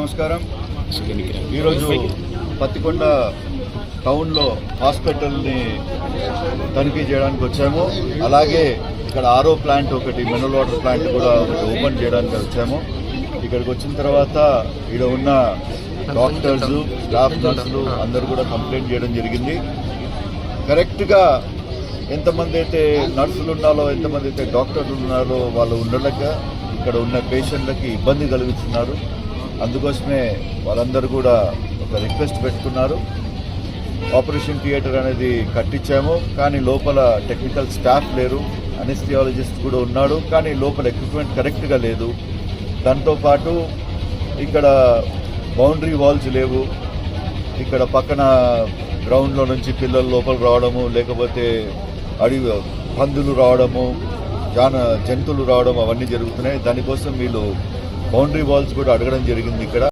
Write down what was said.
నమస్కారం. ఈరోజు పత్తికొండ టౌన్లో హాస్పిటల్ని తనిఖీ చేయడానికి వచ్చాము. అలాగే ఇక్కడ ఆర్ఓ ప్లాంట్ ఒకటి, మినరల్ వాటర్ ప్లాంట్ కూడా ఒకటి ఓపెన్ చేయడానికి వచ్చాము. ఇక్కడికి వచ్చిన తర్వాత ఇక్కడ ఉన్న డాక్టర్స్, స్టాఫ్ నర్సులు అందరూ కూడా కంప్లైంట్ చేయడం జరిగింది. కరెక్ట్గా ఎంతమంది అయితే నర్సులు ఉన్నారో, ఎంతమంది అయితే డాక్టర్లు ఉన్నారో వాళ్ళు ఉండలేక ఇక్కడ ఉన్న పేషెంట్లకి ఇబ్బంది కలిగిస్తున్నారు. అందుకోసమే వాళ్ళందరూ కూడా ఒక రిక్వెస్ట్ పెట్టుకున్నారు. ఆపరేషన్ థియేటర్ అనేది కట్టించాము, కానీ లోపల టెక్నికల్ స్టాఫ్ లేరు. అనెస్థియాలజిస్ట్ కూడా ఉన్నాడు, కానీ లోపల ఎక్విప్మెంట్ కరెక్ట్గా లేదు. దాంతోపాటు ఇక్కడ బౌండరీ వాల్స్ లేవు. ఇక్కడ పక్కన గ్రౌండ్లో నుంచి పిల్లలు లోపల రావడము, లేకపోతే అడవి పందులు రావడము, జంతువులు రావడం అవన్నీ జరుగుతున్నాయి. దానికోసం వీళ్ళు బౌండరీ వాల్స్ కూడా అడగడం జరిగింది ఇక్కడ.